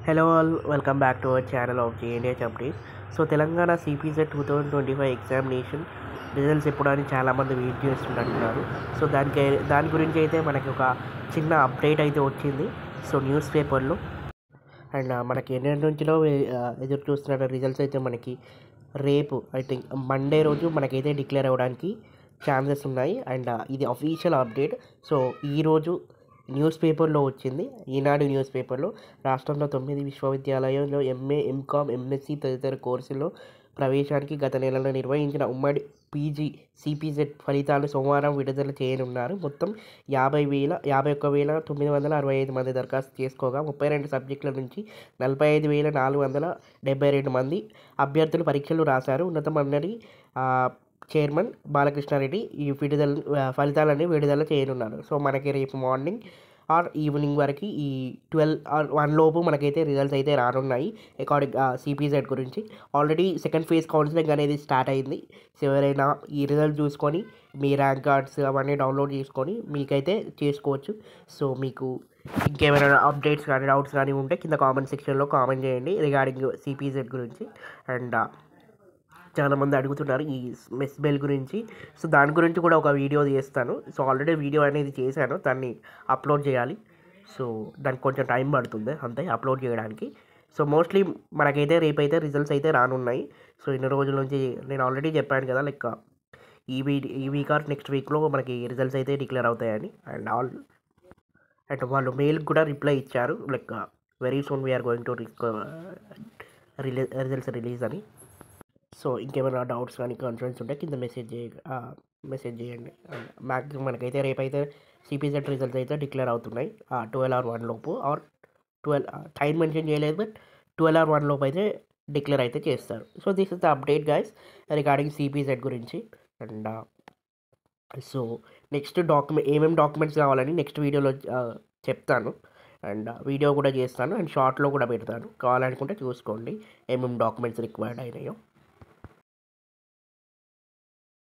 Hello all, welcome back to our channel of JNH Updates. So Telangana CPGET 2025 examination results ఎప్పుడని చాలామంది wait చేస్తున్నట్టున్నారు. So దాని గురించి అయితే మనకి ఒక చిన్న అప్డేట్ అయితే వచ్చింది. సో న్యూస్ పేపర్లో అండ్ మనకి ఎన్ని నుంచిలో ఎదురు చూస్తున్న రిజల్ట్స్ అయితే మనకి రేపు ఐ థింక్ మండే రోజు మనకైతే డిక్లేర్ అవ్వడానికి ఛాన్సెస్ ఉన్నాయి. అండ్ ఇది అఫీషియల్ అప్డేట్. సో ఈరోజు న్యూస్ పేపర్లో వచ్చింది, ఈనాడు న్యూస్ పేపర్లో రాష్ట్రంలో 9 విశ్వవిద్యాలయాల్లో ఎంఏ, ఎంకామ్, ఎంఎస్సి తదితర కోర్సుల్లో ప్రవేశానికి గత నెలలో నిర్వహించిన ఉమ్మడి పీజీ సిపిజెడ్ ఫలితాలు సోమవారం విడుదల చేయనున్నారు. మొత్తం 51,965 మంది దరఖాస్తు చేసుకోగా 32 సబ్జెక్టుల నుంచి 45,472 మంది అభ్యర్థులు పరీక్షలు రాశారు. ఉన్నత మండలి చైర్మన్ బాలకృష్ణారెడ్డి ఈ ఫలితాలన్నీ విడుదల చేయనున్నారు. సో మనకి రేపు మార్నింగ్ ఆర్ ఈవినింగ్ వరకు ఈ 12 or 1 లోపు మనకైతే రిజల్ట్స్ అయితే రానున్నాయి. అకార్డింగ్ సిపిజెడ్ గురించి ఆల్రెడీ సెకండ్ ఫేజ్ కౌన్సిలింగ్ అనేది స్టార్ట్ అయింది. సో ఎవరైనా ఈ రిజల్ట్ చూసుకొని మీ ర్యాంక్ కార్డ్స్ అవన్నీ డౌన్లోడ్ చేసుకొని మీకైతే చేసుకోవచ్చు. సో మీకు ఇంకేమైనా అప్డేట్స్ కానీ డౌట్స్ కానీ ఉంటే కింద కామెంట్ సెక్షన్లో కామెంట్ చేయండి రిగార్డింగ్ సిపిజెడ్ గురించి. అండ్ చాలామంది అడుగుతున్నారు ఈ మెస్ బెల్ గురించి. సో దాని గురించి కూడా ఒక వీడియో చేస్తాను. సో ఆల్రెడీ వీడియో అనేది చేశాను, దాన్ని అప్లోడ్ చేయాలి. సో దానికి కొంచెం టైం పడుతుంది అంతే అప్లోడ్ చేయడానికి. సో మోస్ట్లీ మనకైతే రేపైతే రిజల్ట్స్ అయితే రానున్నాయి. సో ఇన్ని రోజుల నుంచి నేను ఆల్రెడీ చెప్పాను కదా, లైక్ ఈ వీక్ ఆర్ నెక్స్ట్ వీక్లో మనకి రిజల్ట్స్ అయితే డిక్లేర్ అవుతాయని. అండ్ వాళ్ళు మెయిల్కి కూడా రిప్లై ఇచ్చారు, like very soon we are going to results release అని. సో ఇంకేమైనా డౌట్స్ కానీ కన్సర్న్స్ ఉంటే కింద మెసేజ్ చేయండి. మ్యాక్సిమం మనకైతే రేపైతే సిపిజెడ్ రిజల్ట్స్ అయితే డిక్లేర్ అవుతున్నాయి 12 or 1 లోపు, ఆర్ 12 టైం మెన్షన్ చేయలేదు, బట్ 12 or 1 లోపు అయితే డిక్లేర్ అయితే చేస్తారు. So this is the update guys regarding CPZ గురించి. అండ్ సో నెక్స్ట్ ఏమేమి డాక్యుమెంట్స్ కావాలని నెక్స్ట్ వీడియోలో చెప్తాను. అండ్ వీడియో కూడా చేస్తాను అండ్ షార్ట్లో కూడా పెడతాను, కావాలనుకుంటే చూసుకోండి ఏమేమి డాక్యుమెంట్స్ రిక్వైర్డ్ అయినాయో.